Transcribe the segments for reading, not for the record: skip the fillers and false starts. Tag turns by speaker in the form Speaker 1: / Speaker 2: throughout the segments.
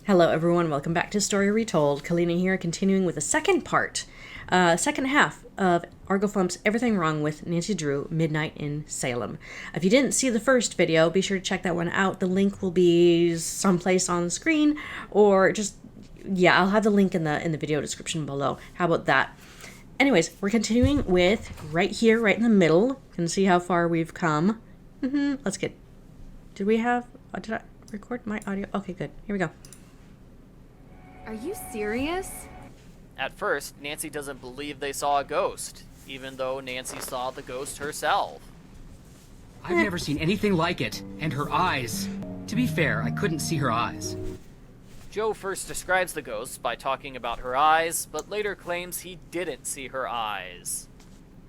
Speaker 1: Hello everyone, welcome back to Story Retold. Calina here, continuing with the second part, second half of Arglefumph's Everything Wrong with Nancy Drew, Midnight in Salem. If you didn't see the first video, be sure to check that one out. The link will be someplace on the screen, or just, yeah, I'll have the link in the video description below. How about that? Anyways, we're continuing with right here, right in the middle. You can see how far we've come. Let's get, did I record my audio? Okay, good. Here we go.
Speaker 2: Are you serious?
Speaker 3: At first, Nancy doesn't believe they saw a ghost, even though Nancy saw the ghost herself.
Speaker 4: I've never seen anything like it, and her eyes. To be fair, I couldn't see her eyes.
Speaker 3: Joe first describes the ghost by talking about her eyes, but later claims he didn't see her eyes.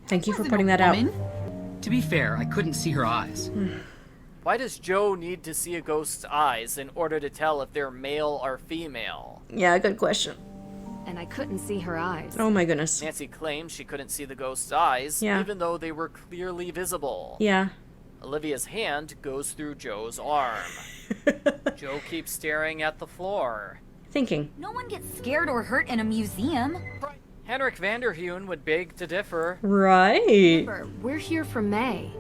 Speaker 1: Thank you for pointing that out.
Speaker 4: To be fair, I couldn't see her eyes.
Speaker 3: Why does Joe need to see a ghost's eyes in order to tell if they're male or female?
Speaker 1: Yeah, good question.
Speaker 2: And I couldn't see her eyes.
Speaker 1: Oh my goodness.
Speaker 3: Nancy claims she couldn't see the ghost's eyes,
Speaker 1: Yeah.
Speaker 3: even though they were clearly visible.
Speaker 1: Yeah.
Speaker 3: Olivia's hand goes through Joe's arm. Joe keeps staring at the floor.
Speaker 1: Thinking.
Speaker 5: No one gets scared or hurt in a museum.
Speaker 3: Henrik Vanderheun would beg to differ.
Speaker 1: Right.
Speaker 2: Remember, we're here for May.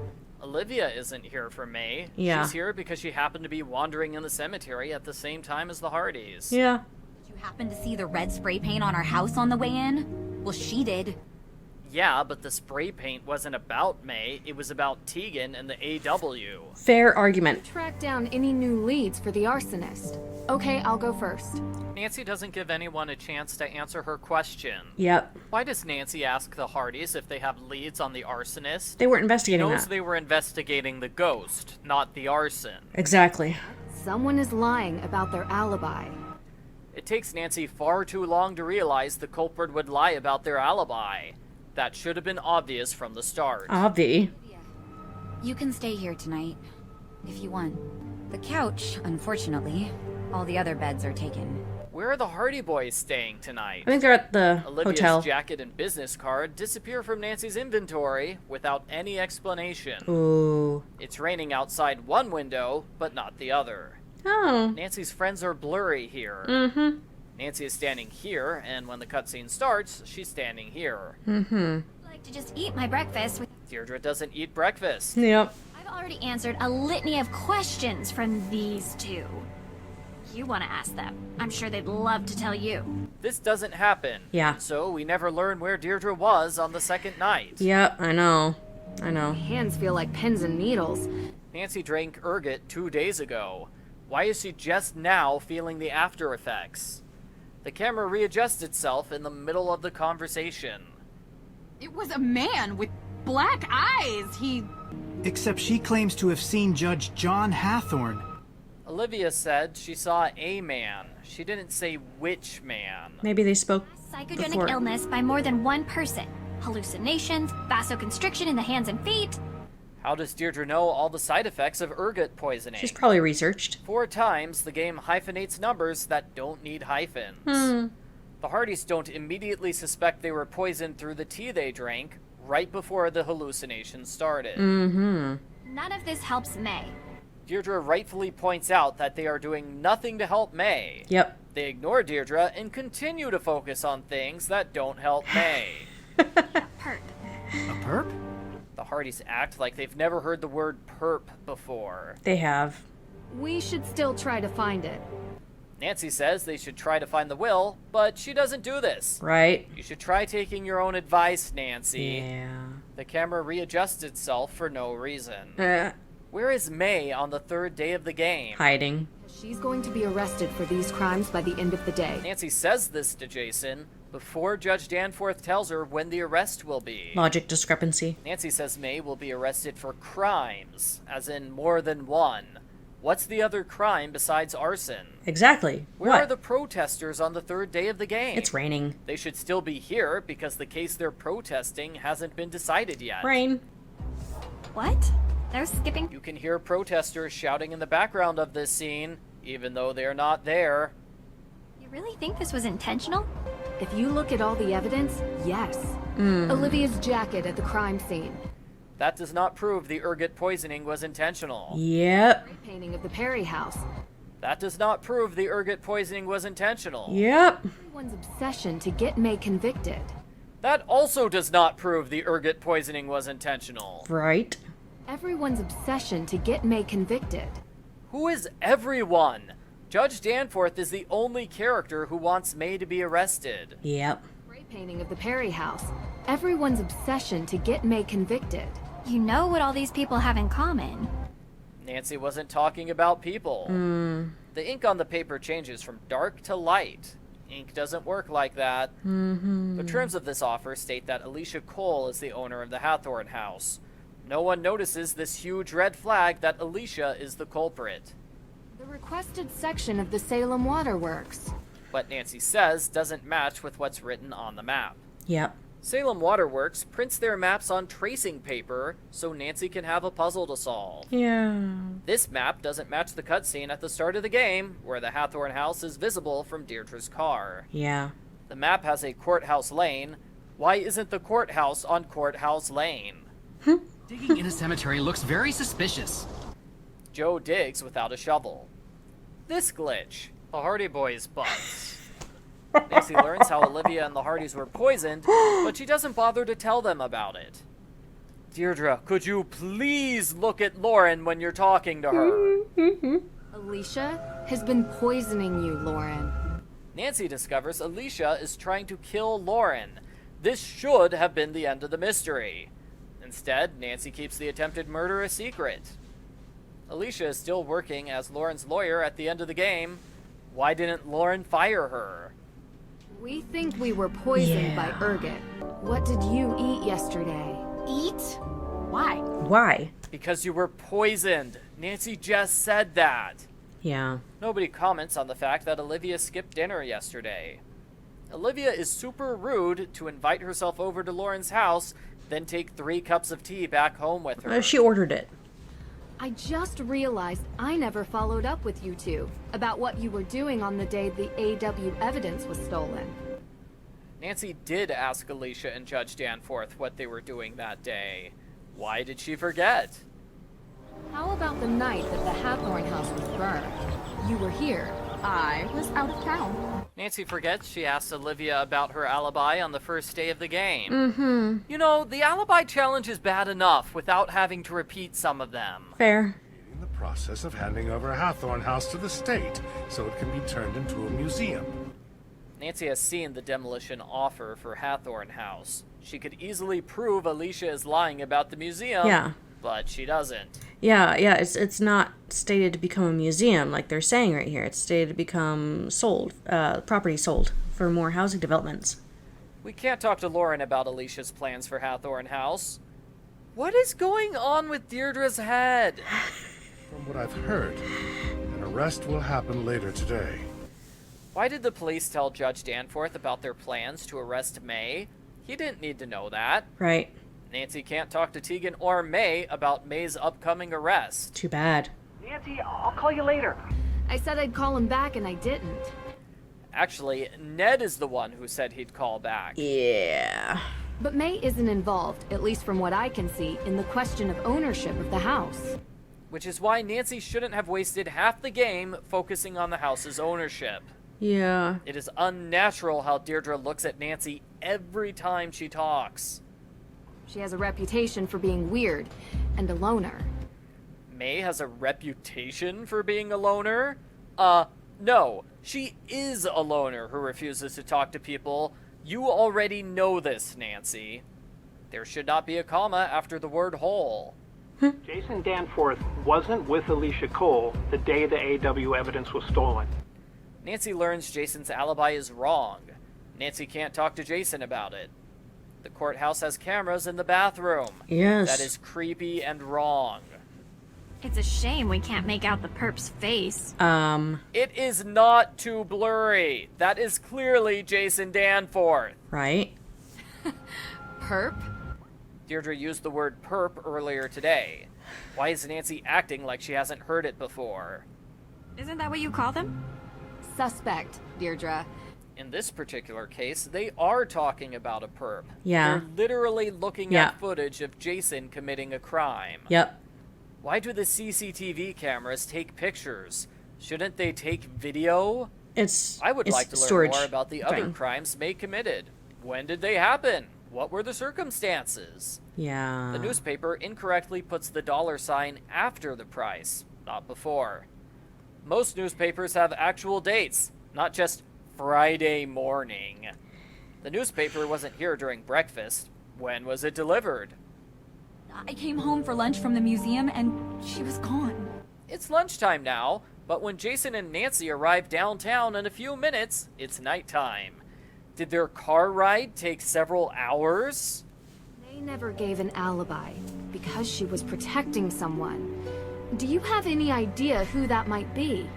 Speaker 3: Olivia isn't here for May.
Speaker 1: Yeah.
Speaker 3: She's here because she happened to be wandering in the cemetery at the same time as the Hardys.
Speaker 1: Yeah.
Speaker 5: Did you happen to see the red spray paint on our house on the way in? Well, she did.
Speaker 3: Yeah, but the spray paint wasn't about May. It was about Tegan and the AW.
Speaker 1: Fair argument.
Speaker 2: Track down any new leads for the arsonist. Okay, I'll go first.
Speaker 3: Nancy doesn't give anyone a chance to answer her question.
Speaker 1: Yep.
Speaker 3: Why does Nancy ask the Hardys if they have leads on the arsonist?
Speaker 1: They weren't
Speaker 3: She
Speaker 1: investigating
Speaker 3: knows
Speaker 1: that.
Speaker 3: they were investigating the ghost, not the arson.
Speaker 1: Exactly.
Speaker 2: Someone is lying about their alibi.
Speaker 3: It takes Nancy far too long to realize the culprit would lie about their alibi. That should have been obvious from the start.
Speaker 1: Obvi.
Speaker 5: You can stay here tonight, if you want. The couch, unfortunately. All the other beds are taken.
Speaker 3: Where are the Hardy boys staying tonight?
Speaker 1: I think they're at the
Speaker 3: Olivia's
Speaker 1: hotel.
Speaker 3: jacket and business card disappear from Nancy's inventory without any explanation.
Speaker 1: Ooh.
Speaker 3: It's raining outside one window, but not the other.
Speaker 1: Oh.
Speaker 3: Nancy's friends are blurry here.
Speaker 1: Mm-hmm.
Speaker 3: Nancy is standing here, and when the cutscene starts, she's standing here.
Speaker 1: Mm-hmm.
Speaker 5: I'd like to just eat my breakfast with...
Speaker 3: Deirdre doesn't eat breakfast.
Speaker 1: Yep.
Speaker 5: I've already answered a litany of questions from these two. You want to ask them. I'm sure they'd love to tell you.
Speaker 3: This doesn't happen.
Speaker 1: Yeah.
Speaker 3: So we never learn where Deirdre was on the second night.
Speaker 1: Yep, I know. I know.
Speaker 2: Hands feel like pins and needles.
Speaker 3: Nancy drank ergot 2 days ago. Why is she just now feeling the after effects? The camera readjusts itself in the middle of the conversation.
Speaker 6: It was a man with black eyes.
Speaker 7: Except she claims to have seen Judge John Hathorne.
Speaker 3: Olivia said she saw a man. She didn't say which man.
Speaker 1: Maybe they spoke
Speaker 5: Psychogenic
Speaker 1: before.
Speaker 5: illness by more than one person. Hallucinations, vasoconstriction in the hands and feet.
Speaker 3: How does Deirdre know all the side effects of ergot poisoning?
Speaker 1: She's probably researched.
Speaker 3: 4 times, the game hyphenates numbers that don't need hyphens. The Hardys don't immediately suspect they were poisoned through the tea they drank right before the hallucinations started.
Speaker 1: Mm-hmm.
Speaker 5: None of this helps May.
Speaker 3: Deirdre rightfully points out that they are doing nothing to help May.
Speaker 1: Yep.
Speaker 3: They ignore Deirdre and continue to focus on things that don't help May.
Speaker 5: Perp.
Speaker 7: A perp?
Speaker 3: The Hardys act like they've never heard the word perp before.
Speaker 1: They have.
Speaker 2: We should still try to find it.
Speaker 3: Nancy says they should try to find the will, but she doesn't do this.
Speaker 1: Right?
Speaker 3: You should try taking your own advice, Nancy.
Speaker 1: Yeah.
Speaker 3: The camera readjusts itself for no reason.
Speaker 1: Uh,
Speaker 3: Where is May on the 3rd day of the game?
Speaker 1: hiding.
Speaker 2: She's going to be arrested for these crimes by the end of the day.
Speaker 3: Nancy says this to Jason before Judge Danforth tells her when the arrest will be.
Speaker 1: Logic discrepancy.
Speaker 3: Nancy says May will be arrested for crimes, as in more than one. What's the other crime besides arson?
Speaker 1: Exactly.
Speaker 3: Where
Speaker 1: What?
Speaker 3: are the protesters on the 3rd day of the game?
Speaker 1: It's raining.
Speaker 3: They should still be here because the case they're protesting hasn't been decided yet.
Speaker 1: Rain.
Speaker 5: What? They're skipping?
Speaker 3: You can hear protesters shouting in the background of this scene, even though they're not there.
Speaker 5: You really think this was intentional?
Speaker 2: If you look at all the evidence, yes. Olivia's jacket at the crime scene.
Speaker 3: That does not prove the ergot poisoning was intentional.
Speaker 1: Yep.
Speaker 2: Painting of the Perry house.
Speaker 3: That does not prove the ergot poisoning was intentional.
Speaker 1: Yep.
Speaker 2: Everyone's obsession to get May convicted.
Speaker 3: That also does not prove the ergot poisoning was intentional.
Speaker 1: Right.
Speaker 2: Everyone's obsession to get May convicted.
Speaker 3: Who is everyone? Judge Danforth is the only character who wants May to be arrested.
Speaker 1: Yep.
Speaker 2: Spray painting of the Perry house. Everyone's obsession to get May convicted.
Speaker 5: You know what all these people have in common.
Speaker 3: Nancy wasn't talking about people. The ink on the paper changes from dark to light. Ink doesn't work like that. The terms of this offer state that Alicia Cole is the owner of the Hathorne house. No one notices this huge red flag that Alicia is the culprit.
Speaker 2: The requested section of the Salem Waterworks.
Speaker 3: What Nancy says doesn't match with what's written on the map.
Speaker 1: Yep.
Speaker 3: Salem Waterworks prints their maps on tracing paper so Nancy can have a puzzle to solve.
Speaker 1: Yeah.
Speaker 3: This map doesn't match the cutscene at the start of the game, where the Hathorne house is visible from Deirdre's car.
Speaker 1: Yeah.
Speaker 3: The map has a courthouse lane. Why isn't the courthouse on Courthouse Lane?
Speaker 4: Digging in a cemetery looks very suspicious.
Speaker 3: Joe digs without a shovel. This glitch. The Hardy Boys' butts. Nancy learns how Olivia and the Hardys were poisoned, but she doesn't bother to tell them about it. Deirdre, could you please look at Lauren when you're talking to her?
Speaker 2: Alicia has been poisoning you, Lauren.
Speaker 3: Nancy discovers Alicia is trying to kill Lauren. This should have been the end of the mystery. Instead, Nancy keeps the attempted murder a secret. Alicia is still working as Lauren's lawyer at the end of the game. Why didn't Lauren fire her?
Speaker 2: We think we were poisoned by ergot. What did you eat yesterday?
Speaker 5: Eat? Why?
Speaker 1: Why?
Speaker 3: Because you were poisoned. Nancy just said that.
Speaker 1: Yeah.
Speaker 3: Nobody comments on the fact that Olivia skipped dinner yesterday. Olivia is super rude to invite herself over to Lauren's house, then take 3 cups of tea back home with her.
Speaker 1: She ordered it.
Speaker 2: I just realized I never followed up with you two about what you were doing on the day the AW evidence was stolen.
Speaker 3: Nancy did ask Alicia and Judge Danforth what they were doing that day. Why did she forget?
Speaker 2: How about the night that the Hathorne house was burned? You were here. I was out of town.
Speaker 3: Nancy forgets she asked Olivia about her alibi on the first day of the game. You know, the alibi challenge is bad enough without having to repeat some of them.
Speaker 1: Fair.
Speaker 8: In the process of handing over Hathorne House to the state so it can be turned into a museum.
Speaker 3: Nancy has seen the demolition offer for Hathorne House. She could easily prove Alicia is lying about the museum,
Speaker 1: Yeah.
Speaker 3: but she doesn't.
Speaker 1: Yeah, it's not stated to become a museum like they're saying right here. It's stated to become sold, property sold for more housing developments.
Speaker 3: We can't talk to Lauren about Alicia's plans for Hathorne House. What is going on with Deirdre's head?
Speaker 8: From what I've heard, an arrest will happen later today.
Speaker 3: Why did the police tell Judge Danforth about their plans to arrest May? He didn't need to know that.
Speaker 1: Right.
Speaker 3: Nancy can't talk to Tegan or May about May's upcoming arrest.
Speaker 1: Too bad.
Speaker 9: Nancy, I'll call you later.
Speaker 2: I said I'd call him back and I didn't.
Speaker 3: Actually, Ned is the one who said he'd call back.
Speaker 1: Yeah.
Speaker 2: But May isn't involved, at least from what I can see, in the question of ownership of the house.
Speaker 3: Which is why Nancy shouldn't have wasted half the game focusing on the house's ownership.
Speaker 1: Yeah.
Speaker 3: It is unnatural how Deirdre looks at Nancy every time she talks.
Speaker 2: She has a reputation for being weird and a loner.
Speaker 3: May has a reputation for being a loner? No. She is a loner who refuses to talk to people. You already know this, Nancy. There should not be a comma after the word hole.
Speaker 9: Jason Danforth wasn't with Alicia Cole the day the AW evidence was stolen.
Speaker 3: Nancy learns Jason's alibi is wrong. Nancy can't talk to Jason about it. The courthouse has cameras in the bathroom.
Speaker 1: Yes.
Speaker 3: That is creepy and wrong.
Speaker 5: It's a shame we can't make out the perp's face.
Speaker 3: It is not too blurry. That is clearly Jason Danforth.
Speaker 1: Right.
Speaker 2: Perp?
Speaker 3: Deirdre used the word perp earlier today. Why is Nancy acting like she hasn't heard it before?
Speaker 5: Isn't that what you call them?
Speaker 2: Suspect, Deirdre.
Speaker 3: In this particular case, they are talking about a perp.
Speaker 1: Yeah.
Speaker 3: They're literally looking
Speaker 1: Yeah.
Speaker 3: at footage of Jason committing a crime.
Speaker 1: Yep.
Speaker 3: Why do the CCTV cameras take pictures? Shouldn't they take video? I would
Speaker 1: it's
Speaker 3: like to learn
Speaker 1: storage
Speaker 3: more about the other
Speaker 1: thing.
Speaker 3: crimes May committed. When did they happen? What were the circumstances?
Speaker 1: Yeah.
Speaker 3: The newspaper incorrectly puts the $sign after the price, not before. Most newspapers have actual dates, not just Friday morning. The newspaper wasn't here during breakfast. When was it delivered?
Speaker 6: I came home for lunch from the museum and she was gone.
Speaker 3: It's lunchtime now, but when Jason and Nancy arrive downtown in a few minutes, it's nighttime. Did their car ride take several hours?
Speaker 2: They never gave an alibi because she was protecting someone. Do you have any idea who that might be?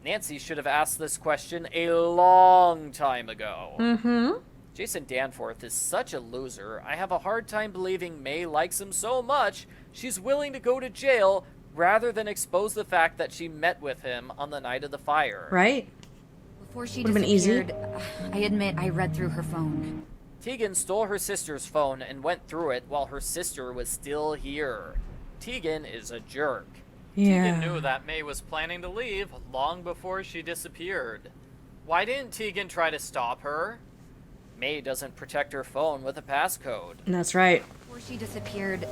Speaker 3: Nancy should have asked this question a long time ago.
Speaker 1: Mm-hmm.
Speaker 3: Jason Danforth is such a loser, I have a hard time believing May likes him so much she's willing to go to jail rather than expose the fact that she met with him on the night of the fire.
Speaker 1: Right?
Speaker 6: Before she
Speaker 1: Would've been easy.
Speaker 6: disappeared, I admit I read through her phone.
Speaker 3: Tegan stole her sister's phone and went through it while her sister was still here. Tegan is a jerk.
Speaker 1: Yeah.
Speaker 3: Tegan knew that May was planning to leave long before she disappeared. Why didn't Tegan try to stop her? May doesn't protect her phone with a passcode.
Speaker 1: That's right.
Speaker 6: Before she disappeared,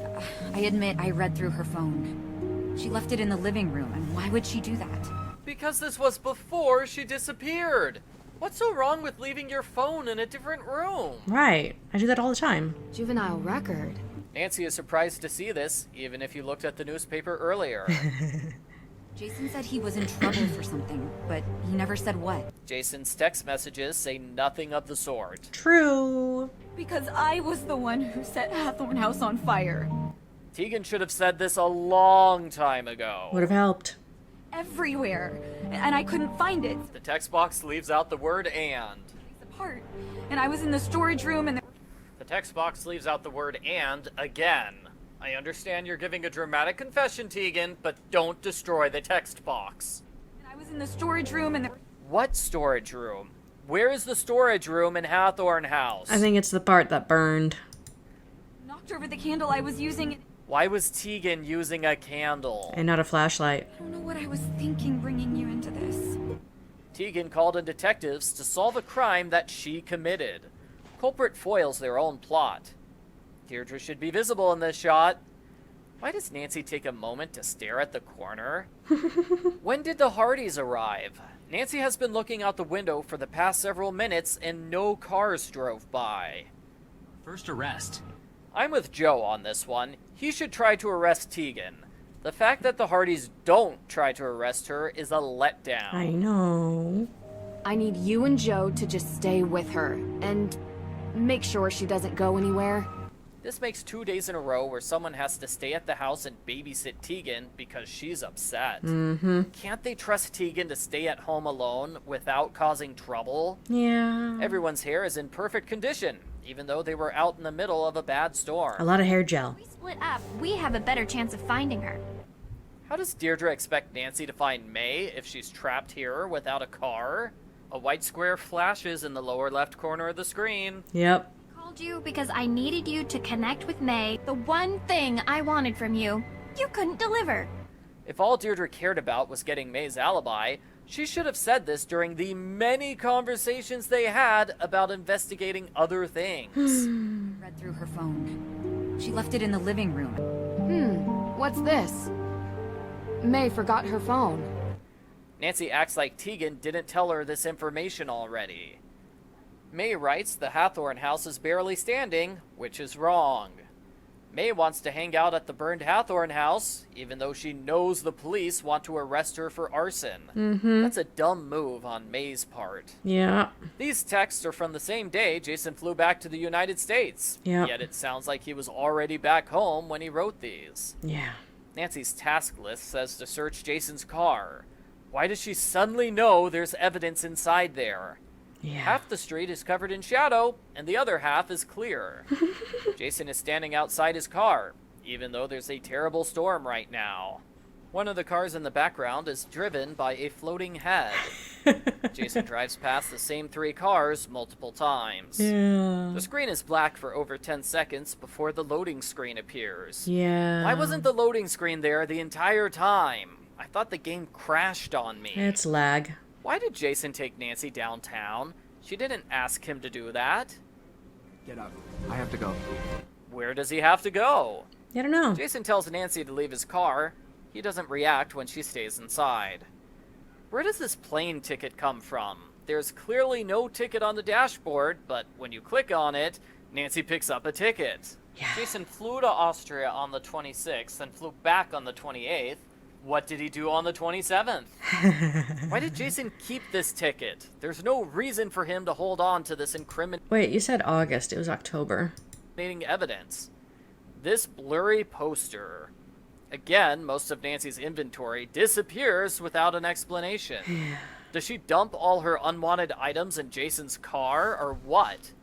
Speaker 6: I admit I read through her phone. She left it in the living room, and why would she do that?
Speaker 3: Because this was before she disappeared. What's so wrong with leaving your phone in a different room?
Speaker 1: Right. I do that all the time.
Speaker 2: Juvenile record.
Speaker 3: Nancy is surprised to see this, even if you looked at the newspaper earlier.
Speaker 6: Jason said he was in trouble for something, but he never said what.
Speaker 3: Jason's text messages say nothing of the sort.
Speaker 1: True.
Speaker 6: Because I was the one who set Hathorne House on fire.
Speaker 3: Tegan should have said this a long time ago.
Speaker 1: Would have helped.
Speaker 6: Everywhere. And I couldn't find it.
Speaker 3: The text box leaves out the word and.
Speaker 6: Apart. And I was in the storage room and
Speaker 3: The text box leaves out the word and again. I understand you're giving a dramatic confession, Tegan, but don't destroy the text box.
Speaker 6: I was in the storage room and
Speaker 3: What storage room? Where is the storage room in Hathorne House?
Speaker 1: I think it's the part that burned.
Speaker 6: knocked over the candle I was using.
Speaker 3: Why was Tegan using a candle?
Speaker 1: And not a flashlight.
Speaker 6: I don't know what I was thinking bringing you into this.
Speaker 3: Tegan called in detectives to solve a crime that she committed. Culprit foils their own plot. Deirdre should be visible in this shot. Why does Nancy take a moment to stare at the corner? When did the Hardys arrive? Nancy has been looking out the window for the past several minutes and no cars drove by.
Speaker 4: First arrest.
Speaker 3: I'm with Joe on this one. He should try to arrest Tegan. The fact that the Hardys don't try to arrest her is a letdown.
Speaker 1: I know.
Speaker 2: I need you and Joe to just stay with her and make sure she doesn't go anywhere.
Speaker 3: This makes 2 days in a row where someone has to stay at the house and babysit Tegan because she's upset.
Speaker 1: Mm-hmm.
Speaker 3: Can't they trust Tegan to stay at home alone without causing trouble?
Speaker 1: Yeah.
Speaker 3: Everyone's hair is in perfect condition, even though they were out in the middle of a bad storm.
Speaker 1: A lot of hair gel.
Speaker 5: We split up. We have a better chance of finding her.
Speaker 3: How does Deirdre expect Nancy to find May if she's trapped here without a car? A white square flashes in the lower left corner of the screen.
Speaker 1: Yep.
Speaker 5: Called you because I needed you to connect with May. The one thing I wanted from you, you couldn't deliver.
Speaker 3: If all Deirdre cared about was getting May's alibi, she should have said this during the many conversations they had about investigating other things.
Speaker 6: Read through her phone. She left it in the living room.
Speaker 2: What's this? May forgot her phone.
Speaker 3: Nancy acts like Tegan didn't tell her this information already. May writes the Hathorne house is barely standing, which is wrong. May wants to hang out at the burned Hathorne house, even though she knows the police want to arrest her for arson. That's a dumb move on May's part.
Speaker 1: Yeah.
Speaker 3: These texts are from the same day Jason flew back to the United States.
Speaker 1: Yep.
Speaker 3: Yet it sounds like he was already back home when he wrote these.
Speaker 1: Yeah.
Speaker 3: Nancy's task list says to search Jason's car. Why does she suddenly know there's evidence inside there?
Speaker 1: Yeah.
Speaker 3: Half the street is covered in shadow, and the other half is clear. Jason is standing outside his car, even though there's a terrible storm right now. One of the cars in the background is driven by a floating head. Jason drives past the same 3 cars multiple times.
Speaker 1: Yeah.
Speaker 3: The screen is black for over 10 seconds before the loading screen appears.
Speaker 1: Yeah.
Speaker 3: Why wasn't the loading screen there the entire time? I thought the game crashed on me.
Speaker 1: It's lag.
Speaker 3: Why did Jason take Nancy downtown? She didn't ask him to do that.
Speaker 10: Get up. I have to go.
Speaker 3: Where does he have to go?
Speaker 1: I don't know.
Speaker 3: Jason tells Nancy to leave his car. He doesn't react when she stays inside. Where does this plane ticket come from? There's clearly no ticket on the dashboard, but when you click on it, Nancy picks up a ticket.
Speaker 1: Yeah.
Speaker 3: Jason flew to Austria on the 26th and flew back on the 28th. What did he do on the 27th? Why did Jason keep this ticket? There's no reason for him to hold on to this incriminating
Speaker 1: Wait, you said August. It was October.
Speaker 3: evidence. This blurry poster. Again, most of Nancy's inventory disappears without an explanation. Does she dump all her unwanted items in Jason's car, or what?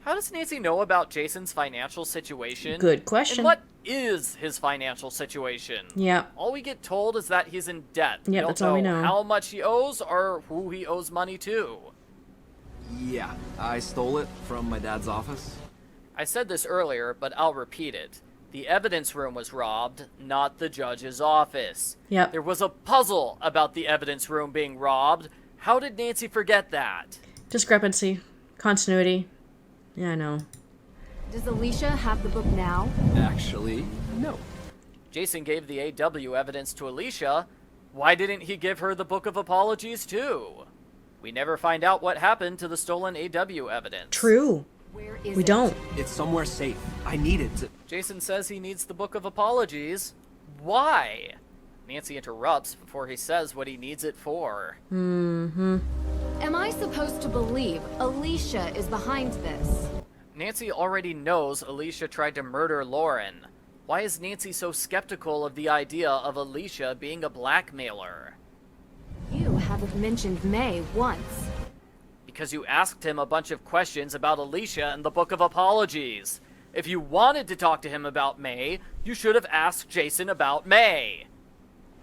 Speaker 3: How does Nancy know about Jason's financial situation?
Speaker 1: Good question.
Speaker 3: And what is his financial situation?
Speaker 1: Yeah.
Speaker 3: All we get told is that he's in debt.
Speaker 1: Yeah, that's all we know.
Speaker 3: How much he owes or who he owes money to.
Speaker 10: Yeah, I stole it from my dad's office.
Speaker 3: I said this earlier, but I'll repeat it. The evidence room was robbed, not the judge's office.
Speaker 1: Yep.
Speaker 3: There was a puzzle about the evidence room being robbed. How did Nancy forget that?
Speaker 1: Discrepancy. Continuity. Yeah, I know.
Speaker 2: Does Alicia have the book now?
Speaker 10: Actually, no.
Speaker 3: Jason gave the AW evidence to Alicia. Why didn't he give her the Book of Apologies too? We never find out what happened to the stolen AW evidence.
Speaker 1: True.
Speaker 2: Where is
Speaker 1: We
Speaker 2: it?
Speaker 1: don't.
Speaker 10: It's somewhere safe. I need it to...
Speaker 3: Jason says he needs the Book of Apologies. Why? Nancy interrupts before he says what he needs it for.
Speaker 2: Am I supposed to believe Alicia is behind this?
Speaker 3: Nancy already knows Alicia tried to murder Lauren. Why is Nancy so skeptical of the idea of Alicia being a blackmailer?
Speaker 2: You haven't mentioned May once.
Speaker 3: Because you asked him a bunch of questions about Alicia and the Book of Apologies. If you wanted to talk to him about May, you should have asked Jason about May.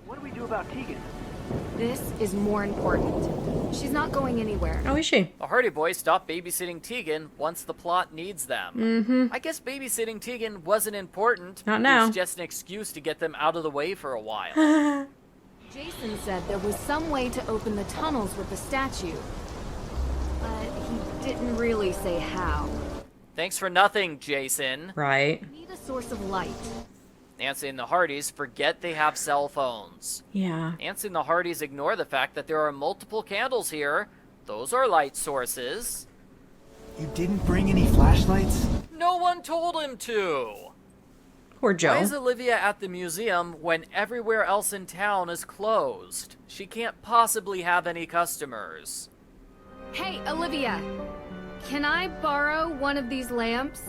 Speaker 9: What do we do about Tegan?
Speaker 2: This is more important. She's not going anywhere.
Speaker 1: Oh, is she?
Speaker 3: The Hardy Boys stopped babysitting Tegan once the plot needs them. I guess babysitting Tegan wasn't important.
Speaker 1: Not now.
Speaker 3: It was just an excuse to get them out of the way for a while.
Speaker 2: Jason said there was some way to open the tunnels with the statue. But he didn't really say how.
Speaker 3: Thanks for nothing, Jason.
Speaker 1: Right.
Speaker 2: We need a source of light.
Speaker 3: Nancy and the Hardys forget they have cell phones.
Speaker 1: Yeah.
Speaker 3: Nancy and the Hardys ignore the fact that there are multiple candles here. Those are light sources.
Speaker 7: You didn't bring any flashlights?
Speaker 3: No one told him to.
Speaker 1: Poor Joe.
Speaker 3: Why is Olivia at the museum when everywhere else in town is closed? She can't possibly have any customers.
Speaker 2: Hey, Olivia! Can I borrow one of these lamps?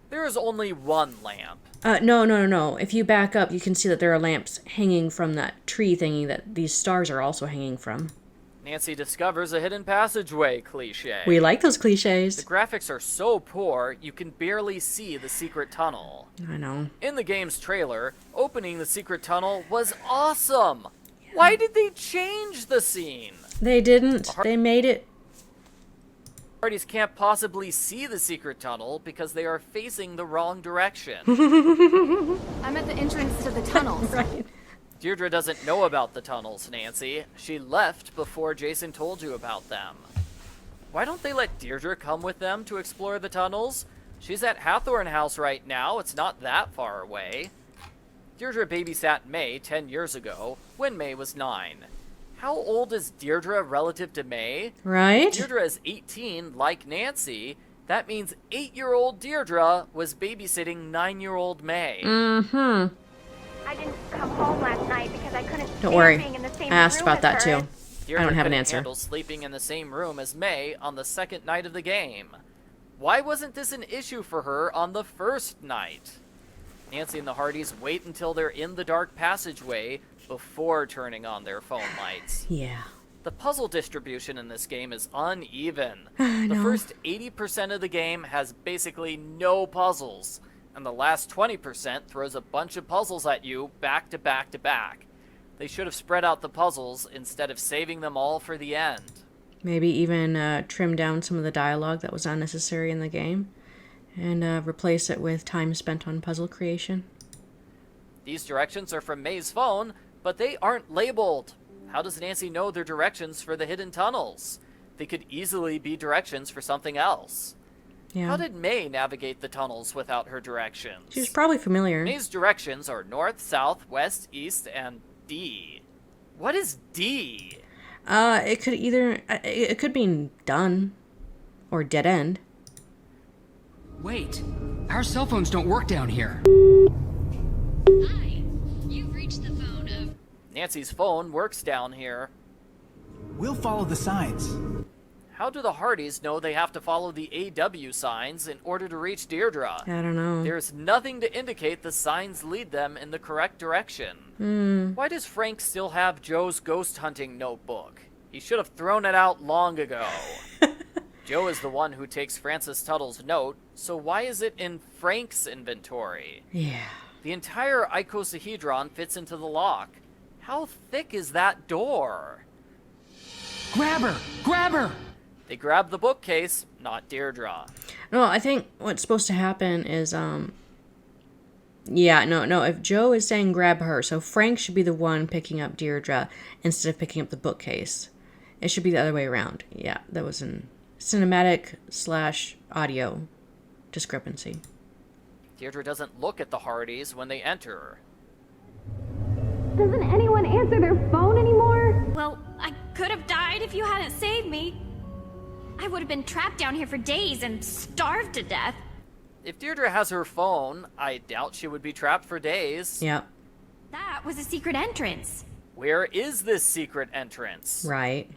Speaker 3: There is only one lamp.
Speaker 1: No. If you back up, you can see that there are lamps hanging from that tree thingy that these stars are also hanging from.
Speaker 3: Nancy discovers a hidden passageway cliche.
Speaker 1: We like those
Speaker 3: The
Speaker 1: cliches.
Speaker 3: graphics are so poor, you can barely see the secret tunnel.
Speaker 1: I know.
Speaker 3: In the game's trailer, opening the secret tunnel was awesome. Why did they change the scene?
Speaker 1: They didn't. They made it.
Speaker 3: Parties can't possibly see the secret tunnel because they are facing the wrong direction.
Speaker 2: I'm at the entrance to the tunnels.
Speaker 1: Right.
Speaker 3: Deirdre doesn't know about the tunnels, Nancy. She left before Jason told you about them. Why don't they let Deirdre come with them to explore the tunnels? She's at Hathorn House right now. It's not that far away. Deirdre babysat May 10 years ago, when May was 9. How old is Deirdre relative to May?
Speaker 1: Right?
Speaker 3: Deirdre is 18, like Nancy. That means 8-year-old Deirdre was babysitting 9-year-old May.
Speaker 1: Mm-hmm.
Speaker 11: I didn't come home last night because I couldn't
Speaker 1: Don't
Speaker 11: stand
Speaker 1: worry.
Speaker 11: being in the same
Speaker 1: I asked
Speaker 11: room
Speaker 1: about that
Speaker 11: as
Speaker 1: too.
Speaker 11: her.
Speaker 3: Deirdre
Speaker 1: I don't have an
Speaker 3: couldn't
Speaker 1: answer.
Speaker 3: handle sleeping in the same room as May on the second night of the game. Why wasn't this an issue for her on the first night? Nancy and the Hardys wait until they're in the dark passageway before turning on their phone lights.
Speaker 1: Yeah.
Speaker 3: The puzzle distribution in this game is uneven.
Speaker 1: I
Speaker 3: The
Speaker 1: know.
Speaker 3: first 80% of the game has basically no puzzles, and the last 20% throws a bunch of puzzles at you back to back to back. They should have spread out the puzzles instead of saving them all for the end.
Speaker 1: Maybe even trim down some of the dialogue that was unnecessary in the game and replace it with time spent on puzzle creation.
Speaker 3: These directions are from May's phone, But they aren't labeled. How does Nancy know they're directions for the hidden tunnels? They could easily be directions for something else.
Speaker 1: Yeah.
Speaker 3: How did May navigate the tunnels without her directions?
Speaker 1: She was probably familiar.
Speaker 3: May's directions are north, south, west, east, and D. What is D?
Speaker 1: It could mean done or dead end.
Speaker 4: Wait, our cell phones don't work down here.
Speaker 5: Hi, you've reached the phone of...
Speaker 3: Nancy's phone works down here.
Speaker 7: We'll follow the signs.
Speaker 3: How do the Hardys know they have to follow the AW signs in order to reach Deirdre?
Speaker 1: I don't know.
Speaker 3: There's nothing to indicate the signs lead them in the correct direction. Why does Frank still have Joe's ghost hunting notebook? He should have thrown it out long ago. Joe is the one who takes Francis Tuttle's note, so why is it in Frank's inventory?
Speaker 1: Yeah.
Speaker 3: The entire icosahedron fits into the lock. How thick is that door?
Speaker 4: Grab her! Grab her!
Speaker 3: They grab the bookcase, not Deirdre.
Speaker 1: No, I think what's supposed to happen is, if Joe is saying grab her, so Frank should be the one picking up Deirdre instead of picking up the bookcase. It should be the other way around. Yeah, that was an cinematic/audio discrepancy.
Speaker 3: Deirdre doesn't look at the Hardys when they enter.
Speaker 11: Doesn't anyone answer their phone anymore?
Speaker 5: Well, I could have died if you hadn't saved me. I would have been trapped down here for days and starved to death.
Speaker 3: If Deirdre has her phone, I doubt she would be trapped for days.
Speaker 1: Yep.
Speaker 5: That was a secret entrance.
Speaker 3: Where is this secret entrance?
Speaker 1: Right.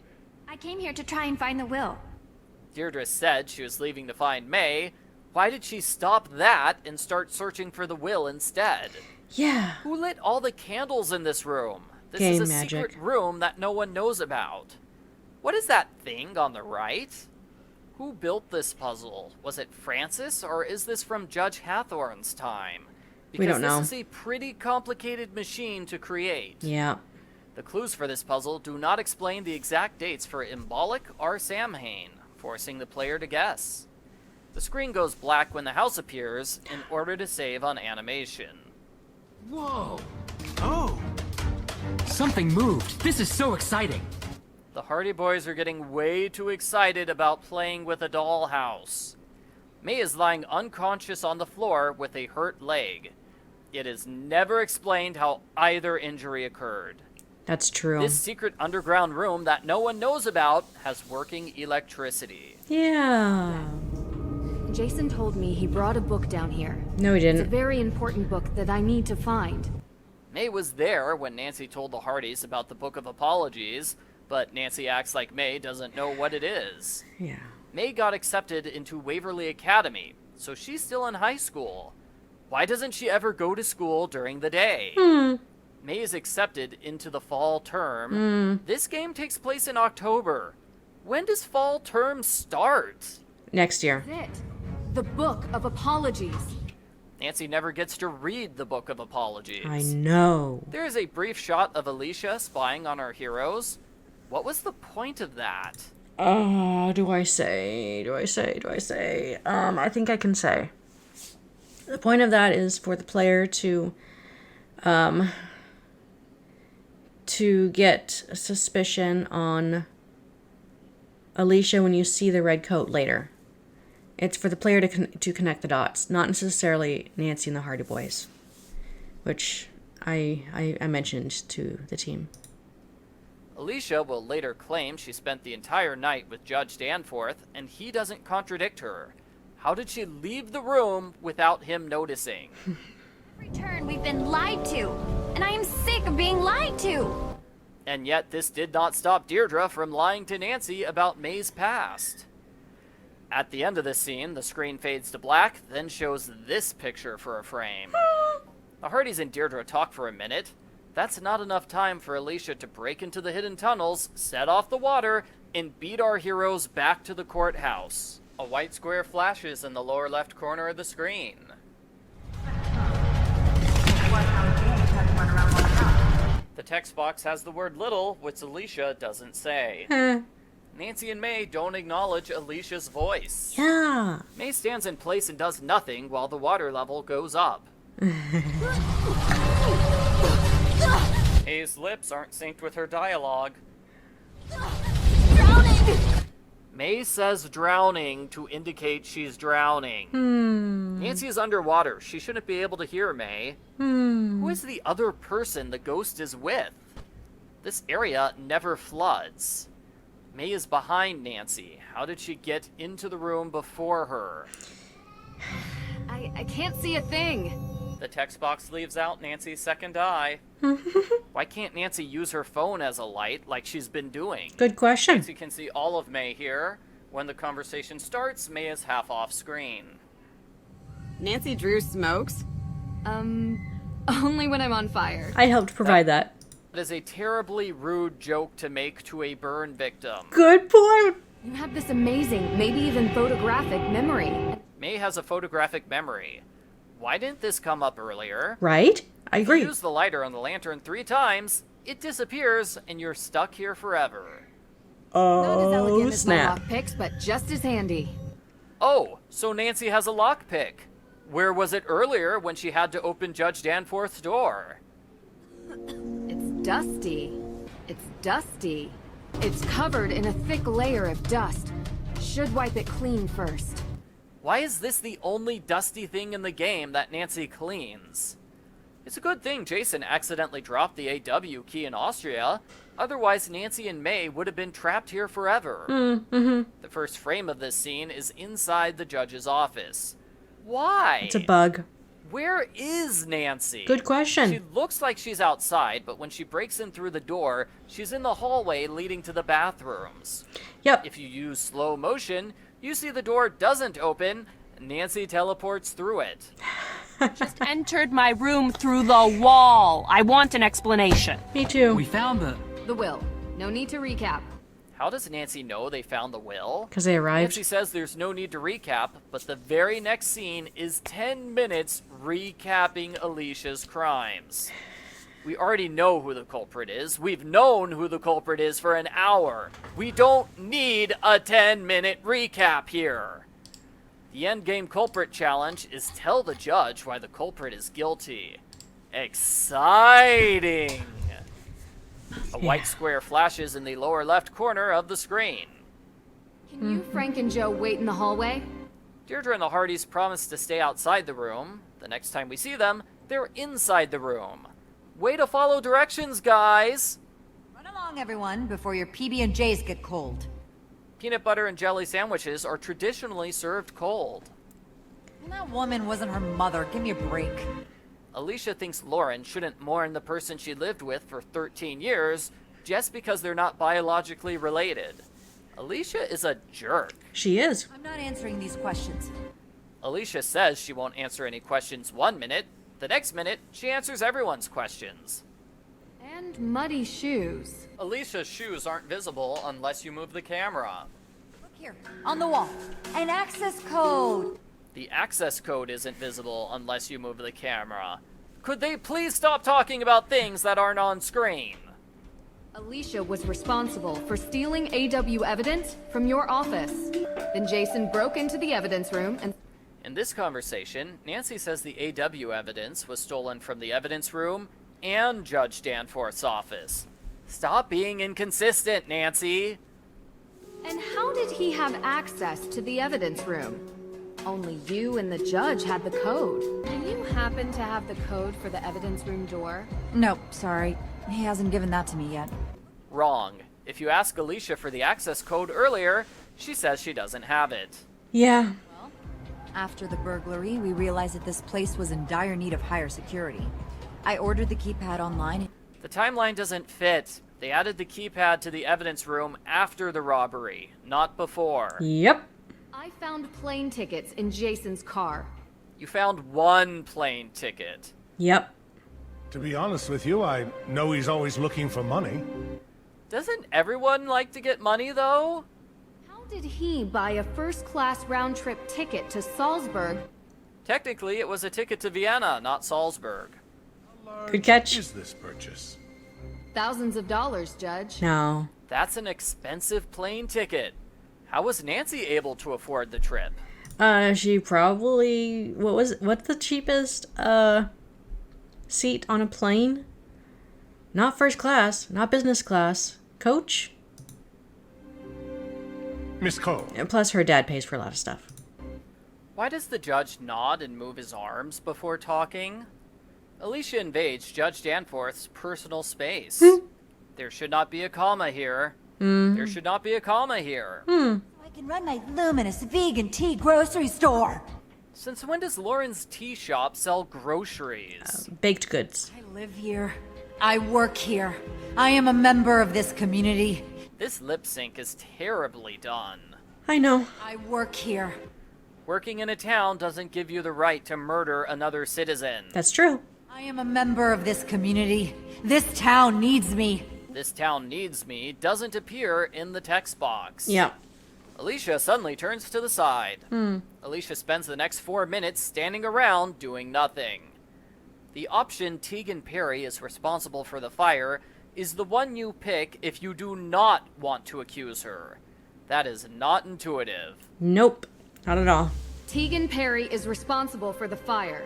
Speaker 5: I came here to try and find the will.
Speaker 3: Deirdre said she was leaving to find May. Why did she stop that and start searching for the will instead?
Speaker 1: Yeah.
Speaker 3: Who lit all the candles in this room? This
Speaker 1: Game
Speaker 3: is a
Speaker 1: magic.
Speaker 3: secret room that no one knows about. What is that thing on the right? Who built this puzzle? Was it Francis, or is this from Judge Hathorne's time? Because
Speaker 1: We don't know.
Speaker 3: this is a pretty complicated machine to create.
Speaker 1: Yeah.
Speaker 3: The clues for this puzzle do not explain the exact dates for Imbolc or Samhain, forcing the player to guess. The screen goes black when the house appears in order to save on animation.
Speaker 4: Whoa!
Speaker 7: Oh!
Speaker 4: Something moved. This is so exciting.
Speaker 3: The Hardy Boys are getting way too excited about playing with a dollhouse. May is lying unconscious on the floor with a hurt leg. It is never explained how either injury occurred.
Speaker 1: That's true.
Speaker 3: This secret underground room that no one knows about has working electricity.
Speaker 1: Yeah.
Speaker 2: Jason told me he brought a book down here.
Speaker 1: No, he
Speaker 2: It's a
Speaker 1: didn't.
Speaker 2: very important book that I need to find.
Speaker 3: May was there when Nancy told the Hardys about the Book of Apologies, but Nancy acts like May doesn't know what it is.
Speaker 1: Yeah.
Speaker 3: May got accepted into Waverly Academy, so she's still in high school. Why doesn't she ever go to school during the day? May is accepted into the fall term. This game takes place in October. When does fall term start?
Speaker 1: Next year.
Speaker 2: That's it. The Book of Apologies.
Speaker 3: Nancy never gets to read the Book of Apologies.
Speaker 1: I know.
Speaker 3: There is a brief shot of Alicia spying on our heroes. What was the point of that?
Speaker 1: Do I say? I think I can say. The point of that is for the player to get a suspicion on Alicia when you see the red coat later. It's for the player to connect the dots, not necessarily Nancy and the Hardy Boys, which I mentioned to the team.
Speaker 3: Alicia will later claim she spent the entire night with Judge Danforth, and he doesn't contradict her. How did she leave the room without him noticing?
Speaker 5: Every turn we've been lied to, and I am sick of being lied to.
Speaker 3: And yet this did not stop Deirdre from lying to Nancy about May's past. At the end of this scene, the screen fades to black, then shows this picture for a frame. The Hardys and Deirdre talk for a minute. That's not enough time for Alicia to break into the hidden tunnels, set off the water, and beat our heroes back to the courthouse. A white square flashes in the lower left corner of the screen. The text box has the word little, which Alicia doesn't say. Nancy and May don't acknowledge Alicia's voice.
Speaker 1: Yeah.
Speaker 3: May stands in place and does nothing while the water level goes up. May's May's lips aren't synced with her dialogue.
Speaker 5: Drowning!
Speaker 3: May says drowning to indicate she's drowning. Nancy is underwater. She shouldn't be able to hear May. Who is the other person the ghost is with? This area never floods. May is behind Nancy. How did she get into the room before her?
Speaker 2: I can't see a thing.
Speaker 3: The text box leaves out Nancy's second eye. Why can't Nancy use her phone as a light like she's been doing?
Speaker 1: Good question.
Speaker 3: Nancy can see all of May here. When the conversation starts, May is half off screen.
Speaker 12: Nancy Drew smokes?
Speaker 2: Only when I'm on fire.
Speaker 1: I helped provide that.
Speaker 3: That is a terribly rude joke to make to a burn victim.
Speaker 1: Good point.
Speaker 2: You have this amazing, maybe even photographic memory.
Speaker 3: May has a photographic memory. Why didn't this come up earlier?
Speaker 1: Right? I agree.
Speaker 3: If you use the lighter on the lantern 3 times, it disappears and you're stuck here forever.
Speaker 2: Not as elegant as my
Speaker 1: snap.
Speaker 2: lockpicks, but just as handy.
Speaker 3: Oh, so Nancy has a lockpick. Where was it earlier when she had to open Judge Danforth's door?
Speaker 2: It's dusty. It's dusty. It's covered in a thick layer of dust. Should wipe it clean first.
Speaker 3: Why is this the only dusty thing in the game that Nancy cleans? It's a good thing Jason accidentally dropped the AW key in Austria. Otherwise, Nancy and May would have been trapped here forever. The first frame of this scene is inside the judge's office. Why?
Speaker 1: It's a bug.
Speaker 3: Where is Nancy?
Speaker 1: Good question.
Speaker 3: She looks like she's outside, but when she breaks in through the door, she's in the hallway leading to the bathrooms.
Speaker 1: Yep.
Speaker 3: If you use slow motion, you see the door doesn't open, Nancy teleports through it.
Speaker 12: Just entered my room through the wall. I want an explanation.
Speaker 1: Me too.
Speaker 4: We found
Speaker 2: The will. No need to recap.
Speaker 3: How does Nancy know they found the will?
Speaker 1: Because they arrived.
Speaker 3: Nancy says there's no need to recap, but the very next scene is 10 minutes recapping Alicia's crimes. We already know who the culprit is. We've known who the culprit is for an hour. We don't need a 10-minute recap here. The endgame culprit challenge is tell the judge why the culprit is guilty. Exciting! A white square flashes in the lower left corner of the screen.
Speaker 2: Can you, Frank, and Joe wait in the hallway?
Speaker 3: Deirdre and the Hardys promise to stay outside the room. The next time we see them, they're inside the room. Way to follow directions, guys!
Speaker 6: Run along, everyone, before your PB&Js get cold.
Speaker 3: Peanut butter and jelly sandwiches are traditionally served cold.
Speaker 6: And that woman wasn't her mother. Give me a break.
Speaker 3: Alicia thinks Lauren shouldn't mourn the person she lived with for 13 years just because they're not biologically related. Alicia is a jerk.
Speaker 1: She is.
Speaker 6: I'm not answering these questions.
Speaker 3: Alicia says she won't answer any questions 1 minute. The next minute, she answers everyone's questions.
Speaker 2: And muddy shoes.
Speaker 3: Alicia's shoes aren't visible unless you move the camera.
Speaker 6: Look here, on the wall. An access code.
Speaker 3: The access code isn't visible unless you move the camera. Could they please stop talking about things that aren't on screen?
Speaker 2: Alicia was responsible for stealing AW evidence from your office. Then Jason broke into the evidence room and...
Speaker 3: In this conversation, Nancy says the AW evidence was stolen from the evidence room and Judge Danforth's office. Stop being inconsistent, Nancy!
Speaker 2: And how did he have access to the evidence room? Only you and the judge had the code. Do you happen to have the code for the evidence room door?
Speaker 6: Nope, sorry. He hasn't given that to me yet.
Speaker 3: Wrong. If you ask Alicia for the access code earlier, she says she doesn't have it.
Speaker 1: Yeah.
Speaker 6: Well, after the burglary, we realized that this place was in dire need of higher security. I ordered the keypad online.
Speaker 3: The timeline doesn't fit. They added the keypad to the evidence room after the robbery, not before.
Speaker 1: Yep.
Speaker 2: I found plane tickets in Jason's car.
Speaker 3: You found one plane ticket.
Speaker 1: Yep.
Speaker 8: To be honest with you, I know he's always looking for money.
Speaker 3: Doesn't everyone like to get money, though?
Speaker 2: How did he buy a first-class round-trip ticket to Salzburg?
Speaker 3: Technically, it was a ticket to Vienna, not Salzburg.
Speaker 1: Good catch.
Speaker 8: Is this purchase?
Speaker 2: Thousands of dollars, Judge.
Speaker 1: No.
Speaker 3: That's an expensive plane ticket. How was Nancy able to afford the trip?
Speaker 1: She probably... What's the cheapest, seat on a plane? Not first class, not business class. Coach?
Speaker 8: Miss Cole.
Speaker 1: And plus her dad pays for a lot of stuff.
Speaker 3: Why does the judge nod and move his arms before talking? Alicia invades Judge Danforth's personal space. There should not be a comma here. There should not be a comma here.
Speaker 6: I can run my luminous vegan tea grocery store.
Speaker 3: Since when does Lauren's tea shop sell groceries?
Speaker 1: Baked goods.
Speaker 6: I live here. I work here. I am a member of this community.
Speaker 3: This lip sync is terribly done.
Speaker 1: I know.
Speaker 6: I work here.
Speaker 3: Working in a town doesn't give you the right to murder another citizen.
Speaker 1: That's true.
Speaker 6: I am a member of this community. This town needs me.
Speaker 3: This town needs me doesn't appear in the text box.
Speaker 1: Yeah.
Speaker 3: Alicia suddenly turns to the side. Alicia spends the next 4 minutes standing around doing nothing. The option Tegan Perry is responsible for the fire is the one you pick if you do not want to accuse her. That is not intuitive.
Speaker 1: Nope. Not at all.
Speaker 2: Tegan Perry is responsible for the fire,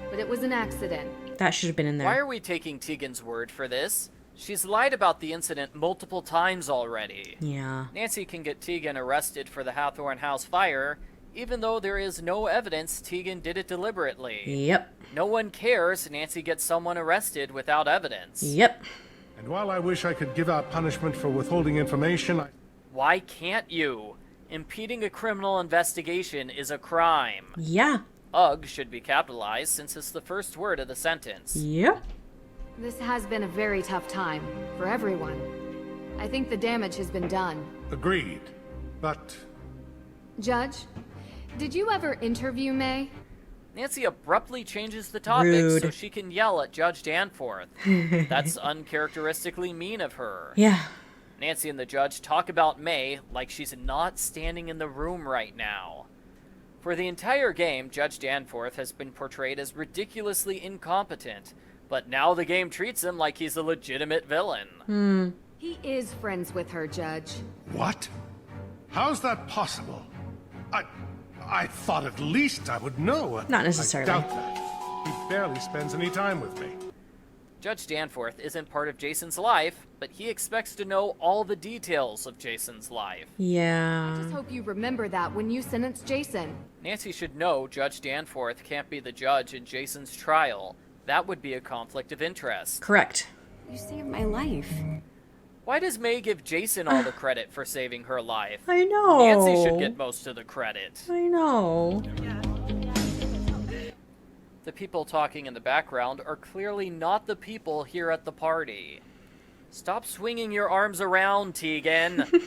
Speaker 2: but it was an accident.
Speaker 1: That should have been in there.
Speaker 3: Why are we taking Tegan's word for this? She's lied about the incident multiple times already.
Speaker 1: Yeah.
Speaker 3: Nancy can get Tegan arrested for the Hathorne House fire, even though there is no evidence Tegan did it deliberately.
Speaker 1: Yep.
Speaker 3: No one cares Nancy gets someone arrested without evidence.
Speaker 1: Yep.
Speaker 8: And while I wish I could give out punishment for withholding information,
Speaker 3: Why can't you? Impeding a criminal investigation is a crime.
Speaker 1: Yeah.
Speaker 3: Ugh should be capitalized since it's the first word of the sentence.
Speaker 1: Yep.
Speaker 2: This has been a very tough time for everyone. I think the damage has been done.
Speaker 8: Agreed. But
Speaker 2: Judge, did you ever interview May?
Speaker 3: Nancy abruptly changes the topic
Speaker 1: Rude.
Speaker 3: so she can yell at Judge Danforth. That's uncharacteristically mean of her.
Speaker 1: Yeah.
Speaker 3: Nancy and the judge talk about May like she's not standing in the room right now. For the entire game, Judge Danforth has been portrayed as ridiculously incompetent, but now the game treats him like he's a legitimate villain.
Speaker 2: He is friends with her, Judge.
Speaker 8: what? How's that possible? I thought at least I would know.
Speaker 1: Not necessarily.
Speaker 8: I doubt that. He barely spends any time with me.
Speaker 3: Judge Danforth isn't part of Jason's life, but he expects to know all the details of Jason's life.
Speaker 1: Yeah.
Speaker 2: Just hope you remember that when you sentence Jason.
Speaker 3: Nancy should know Judge Danforth can't be the judge in Jason's trial. That would be a conflict of interest.
Speaker 1: Correct.
Speaker 11: You saved my life.
Speaker 3: Why does May give Jason all the credit for saving her life?
Speaker 1: I know.
Speaker 3: Nancy should get most of the credit.
Speaker 1: I know.
Speaker 3: The people talking in the background are clearly not the people here at the party. Stop swinging your arms around, Tegan.
Speaker 11: I kind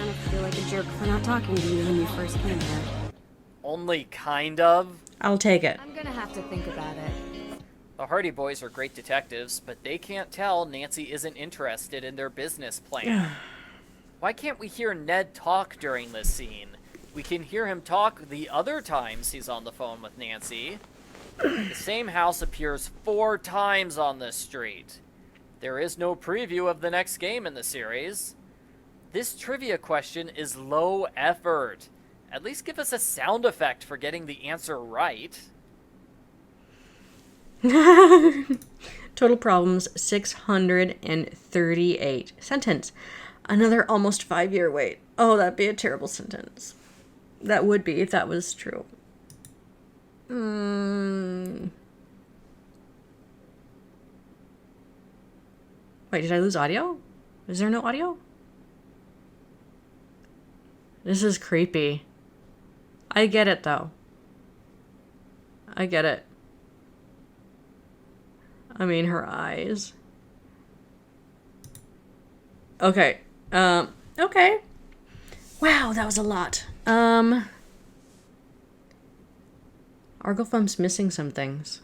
Speaker 11: of feel like a jerk for not talking to you when you first came here.
Speaker 3: Only kind of.
Speaker 1: I'll take it.
Speaker 2: I'm gonna have to think about it.
Speaker 3: The Hardy Boys are great detectives, but they can't tell Nancy isn't interested in their business plan. Why can't we hear Ned talk during this scene? We can hear him talk the other times he's on the phone with Nancy. The same house appears 4 times on this street. There is no preview of the next game in the series. This trivia question is low effort. At least give us a sound effect for getting the answer right.
Speaker 1: Total problems 638. Sentence. Another almost 5-year wait. Oh, that'd be a terrible sentence. That would be if that was true. Wait, did I lose audio? Is there no audio? This is creepy. I get it, though. I get it. I mean, her eyes. Okay. Okay. Wow, that was a lot. Arglefumph's missing some things.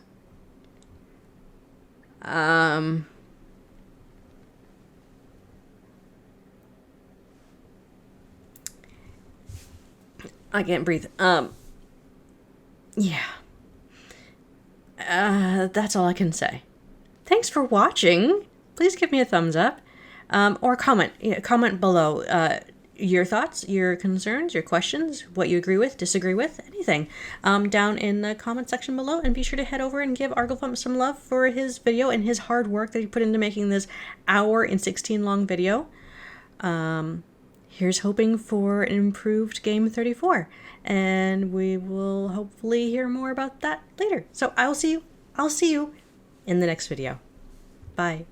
Speaker 1: I can't breathe. Yeah. That's all I can say. Thanks for watching. Please give me a thumbs up, or comment. Comment below. your thoughts, your concerns, your questions, what you agree with, disagree with, anything, down in the comment section below. And be sure to head over and give Arglefumph some love for his video and his hard work that he put into making this hour and 16 long video. Here's hoping for an improved Game 34. And we will hopefully hear more about that later. So I'll see you in the next video. Bye.